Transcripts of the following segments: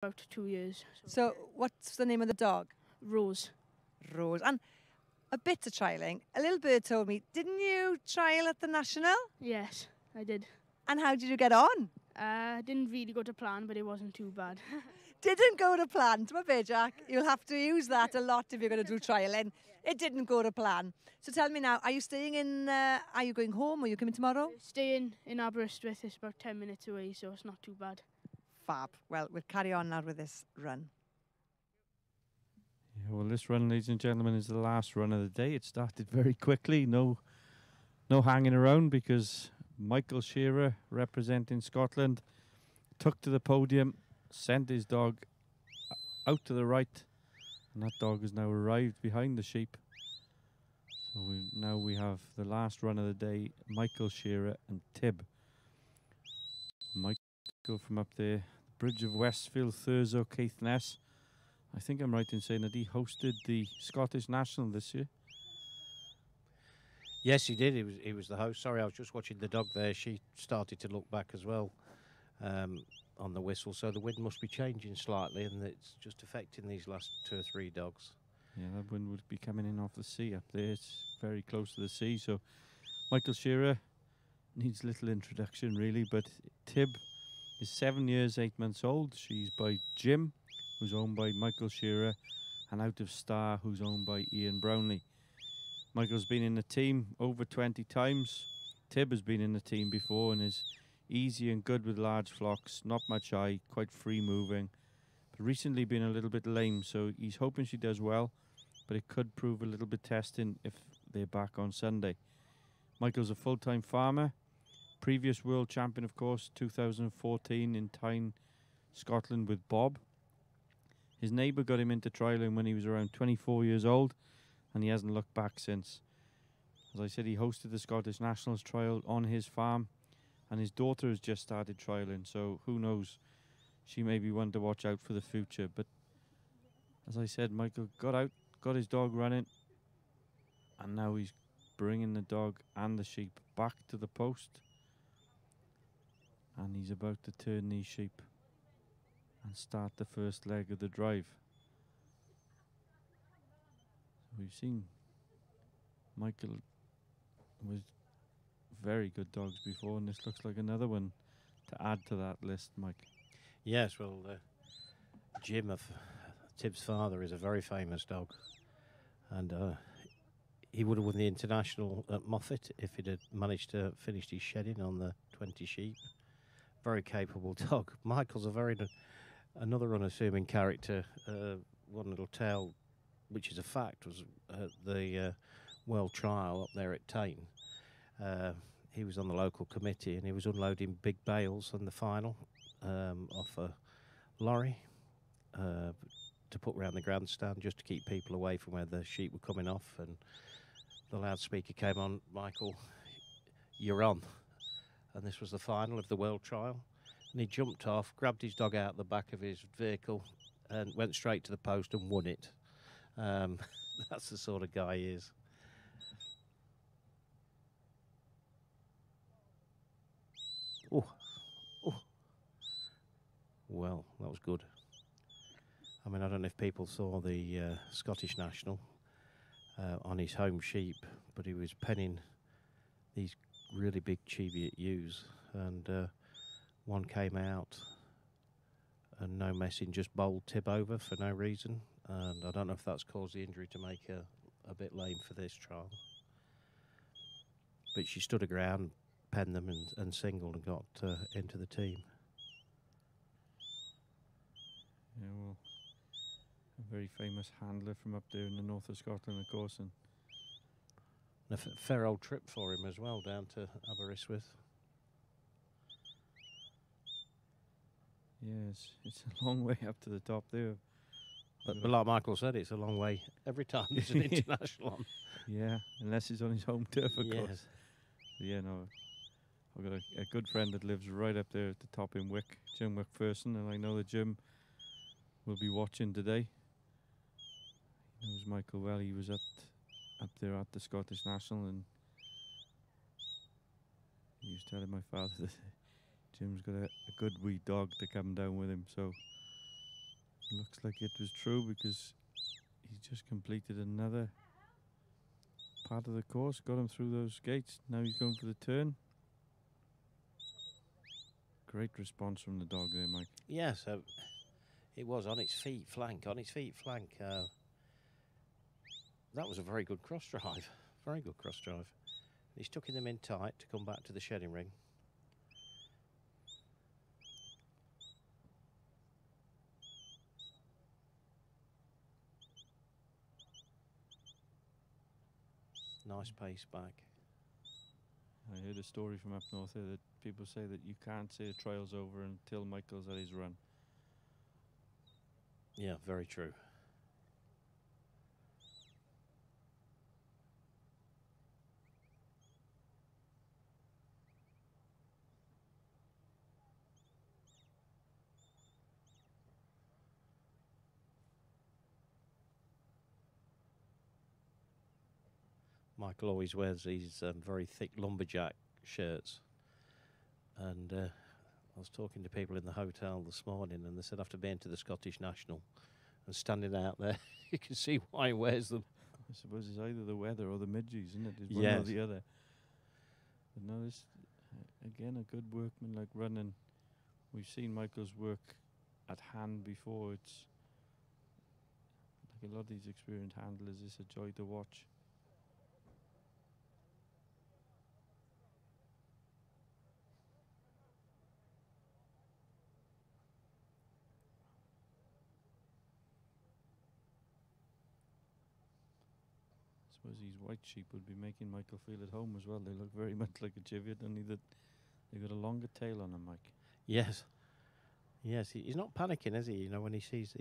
about 2 years. So what's the name of the dog? Rose. Rose. And a bit of trialling. A little bird told me, didn't you trial at the National? Yes, I did. And how did you get on? Didn't really go to plan, but it wasn't too bad. Didn't go to plan. To my bit, Jack. You'll have to use that a lot if you're going to do trialling. It didn't go to plan. So tell me now, are you staying in, are you going home or are you coming tomorrow? Staying in Aberystwyth is about 10 minutes away, so it's not too bad. Fab. Well, we'll carry on now with this run. Yeah, well, this run, ladies and gentlemen, is the last run of the day. It started very quickly. No hanging around because Micheal Shearer, representing Scotland, took to the podium, sent his dog out to the right, and that dog has now arrived behind the sheep. So now we have the last run of the day, Micheal Shearer and Tib. Micheal from up there, Bridge of Westfield, Thurso, Caithness. I think I'm right in saying that he hosted the Scottish National this year. Yes, he did. He was the host. Sorry, I was just watching the dog there. She started to look back as well on the whistle. So the wind must be changing slightly, and it's just affecting these last 2 or 3 dogs. Yeah, that wind would be coming in off the sea up there. It's very close to the sea. So Micheal Shearer needs little introduction, really. But Tib is 7 years, 8 months old. She's by Jim, who's owned by Micheal Shearer, and Out of Star, who's owned by Ian Brownlee. Michael's been in the team over 20 times. Tib has been in the team before and is easy and good with large flocks, not much eye, quite free moving. But recently been a little bit lame, so he's hoping she does well, but it could prove a little bit testing if they're back on Sunday. Michael's a full-time farmer, previous world champion, of course, 2014 in Tyne, Scotland with Bob. His neighbour got him into trialling when he was around 24 years old, and he hasn't looked back since. As I said, he hosted the Scottish Nationals trial on his farm, and his daughter has just started trialling, so who knows, she may be one to watch out for the future. But as I said, Michael got out, got his dog running, and now he's bringing the dog and the sheep back to the post, and he's about to turn these sheep and start the first leg of the drive. We've seen Michael with very good dogs before, and this looks like another one to add to that list, Mike. Yes, well, Jim, of Tib's father, is a very famous dog, and he would have won the international at Moffat if he'd have managed to finish his shedding on the 20 sheep. Very capable dog. Michael's another unassuming character. One little tale, which is a fact, was the World Trial up there at Tyne. He was on the local committee and he was unloading big bales on the final off a lorry to put round the grandstand just to keep people away from where the sheep were coming off. And the loudspeaker came on, "Michael, you're on." And this was the final of the World Trial. And he jumped off, grabbed his dog out the back of his vehicle and went straight to the post and won it. That's the sort of guy he is. Oh, oh. Well, that was good. I mean, I don't know if people saw the Scottish National on his home sheep, but he was penning these really big Cheviot ewes, and one came out and no messing, just bowled Tib over for no reason. And I don't know if that's caused the injury to make her a bit lame for this trial. But she stood her ground, penned them and singled and got into the team. Yeah, well, a very famous handler from up there in the north of Scotland, of course. And a fair old trip for him as well, down to Aberystwyth. Yes, it's a long way up to the top there. But like Michael said, it's a long way every time there's an international on. Yeah, unless he's on his home turf, of Yes. course. Yeah, no, I've got a good friend that lives right up there at the top in Wick, Jim McPherson, and I know that Jim will be watching today. He knows Michael well. He was up there at the Scottish National, and he was telling my father that Jim's got a good wee dog to come down with him, so Looks like it was true because he's just completed another part of the course, got him through those gates. Now he's going for the turn. Great response from the dog there, Mike. Yeah, so it was on its feet flank, that was a very good cross drive, very good cross drive. He's tucking them in tight to come back to the shedding ring. Nice pace back. I heard a story from up north here that people say that you can't say a trial's over until Michael's at his run. Yeah, very true. Michael always wears these very thick lumberjack shirts. And I was talking to people in the hotel this morning, and they said after being to the Scottish National and standing out there, you can see why he wears them. I suppose it's either the weather or the midges, isn't it? It's one Yes. or the other. But no, this, again, a good workman like running. We've seen Michael's work at hand before. It's like a lot of these experienced handlers, it's a joy to watch. I suppose these white sheep would be making Michael feel at home as well. They look very much like a Cheviot, only that they've got a longer tail on them, Mike. Yes. Yes, he's not panicking, is he? You know, when he sees,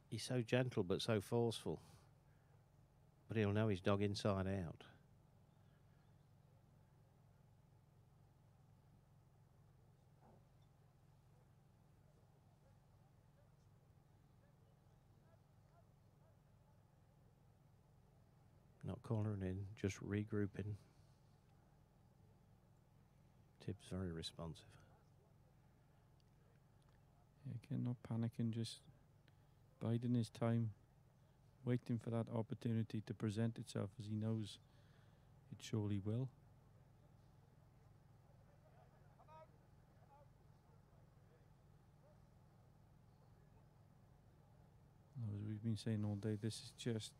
he's so gentle but so forceful. But he'll know his dog inside out. Not cornering in, just regrouping. Tib's very responsive. Yeah, again, not panicking, just biding his time, waiting for that opportunity to present itself, as he knows it surely will. As we've been saying all day, this is just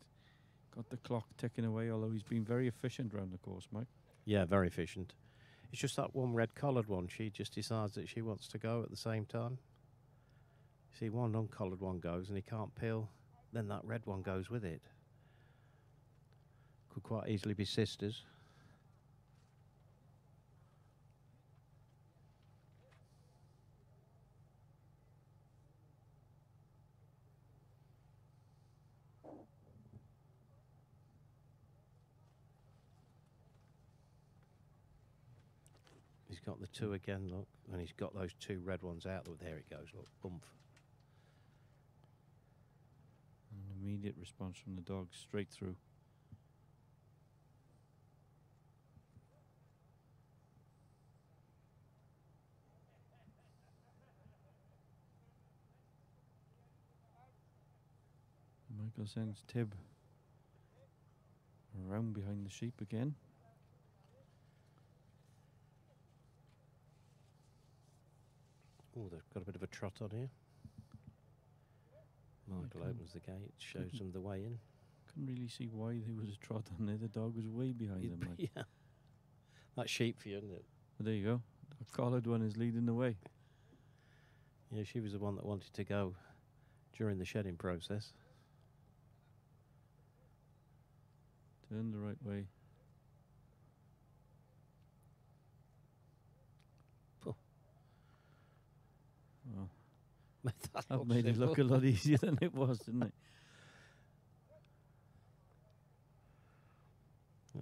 got the clock ticking away, although he's been very efficient round the course, Mike. Yeah, very efficient. It's just that one red-collared one. She just decides that she wants to go at the same time. See, one uncollared one goes and he can't peel, then that red one goes with it. Could quite easily be sisters. He's got the two again, look, and he's got those two red ones out. Look, there it goes, look, bump. An immediate response from the dog, straight through. Michael sends Tib around behind the sheep again. Oh, they've got a bit of a trot on here. Michael opens the gate, shows them the way in. Couldn't really see why there was a trot on there. The dog was way behind them. Like. Yeah. That's sheep for you, isn't it? But there you go. The collared one is leading the way. Yeah, she was the one that wanted to go during the shedding process. Turn the right way. Oh. That made it look a lot easier than it was, didn't it?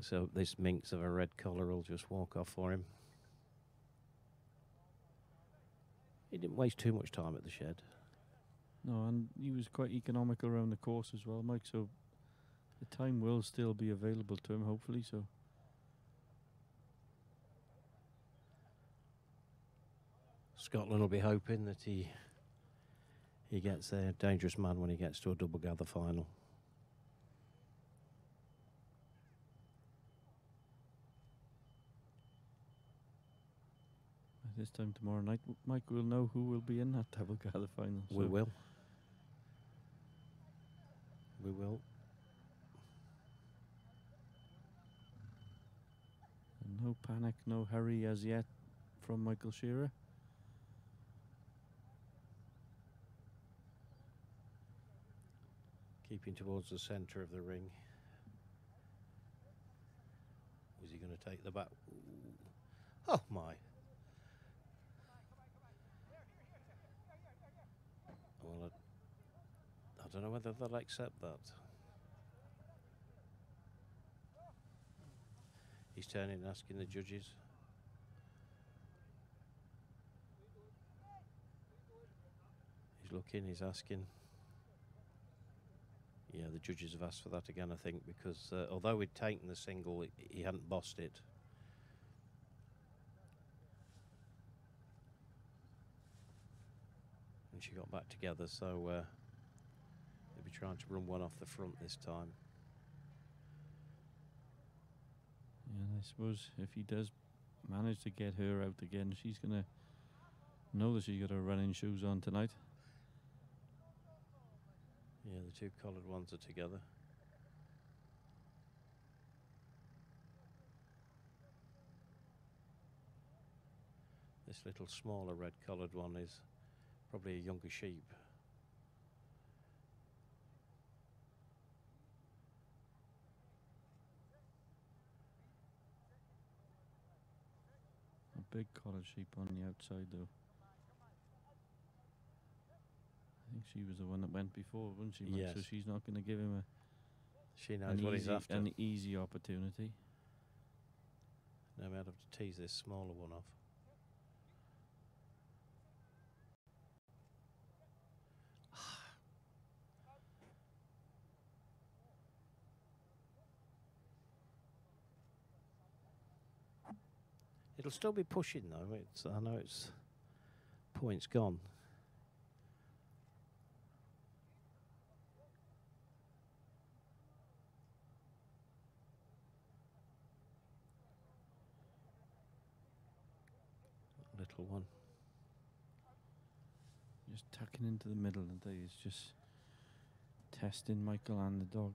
So this minx of a red collar will just walk off for him. He didn't waste too much time at the shed. No, and he was quite economical around the course as well, Mike, so the time will still be available to him, hopefully, so. Scotland will be hoping that he He gets a dangerous man when he gets to a double gather final. This time tomorrow night, Mike will know who will be in that double gather final. We will. We will. And no panic, no hurry as yet from Micheal Shearer. Keeping towards the centre of the ring. Was he going to take the back? Ooh. Oh my. Well, I don't know whether they'll accept that. He's turning and asking the judges. He's looking, he's asking. Yeah, the judges have asked for that again, I think, because although we'd taken the single, he hadn't bossed it. And she got back together, so they'll be trying to run one off the front this time. Yeah, I suppose if he does manage to get her out again, she's going to know that she's got her running shoes on tonight. Yeah, the two coloured ones are together. This little smaller red coloured one is probably a younger sheep. A big collared sheep on the outside though. I think she was the one that went before, wasn't she, Mike? Yes. So she's not going to give him She knows what he's after. an easy opportunity. Now we have to tease this smaller one off. It'll still be pushing though. I know it's points gone. Little one. Just tucking into the middle, and he's just testing Micheal and the dog.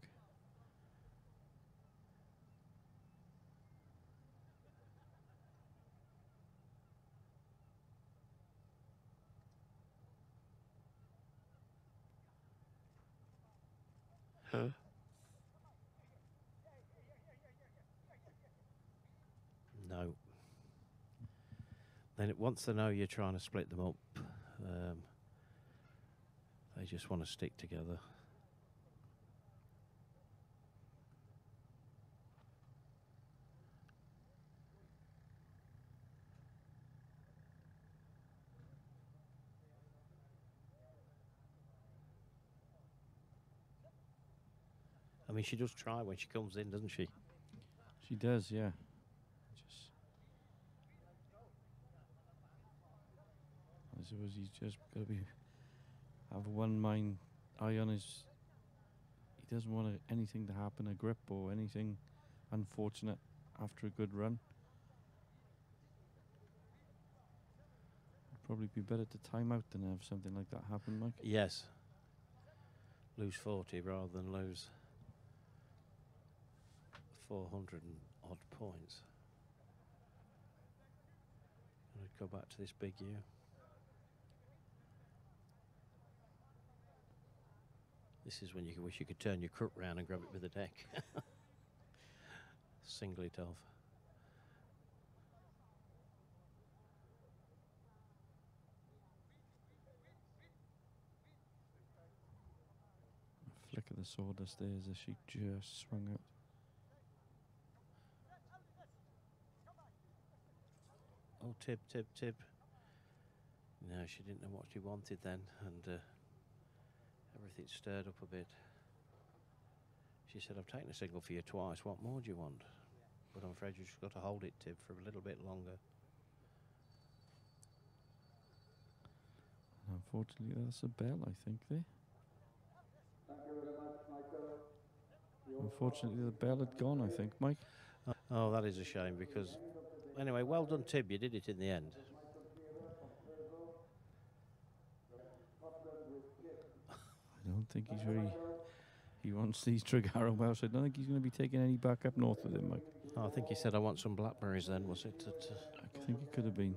Huh? No. Then once they know you're trying to split them up, they just want to stick together. I mean, she does try when she comes in, doesn't she? She does, yeah. I suppose he's just got to have one mind eye on his. He doesn't want anything to happen, a grip or anything unfortunate after a good run. It'd probably be better to time out than have something like that happen, Mike. Yes. Lose 40 rather than lose 400 and odd points. And I'd go back to this big U. This is when you wish you could turn your crook round and grab it with the deck. Single it off. A flick of the sawdust there as the sheep just swung out. Oh, Tib. No, she didn't know what she wanted then, and everything stirred up a bit. She said, I've taken a single for you twice, what more do you want? But I'm afraid you've just got to hold it, Tib, for a little bit longer. Unfortunately, that's a bell, I think, there. Unfortunately, the bell had gone, I think, Mike. Oh, that is a shame because, anyway, well done, Tib. You did it in the end. I don't think he's very... He wants these Tregarrow bells. I don't think he's going to be taking any back up north with him, Mike. Oh, I think he said, I want some blackberries then, was it? I think it could have been.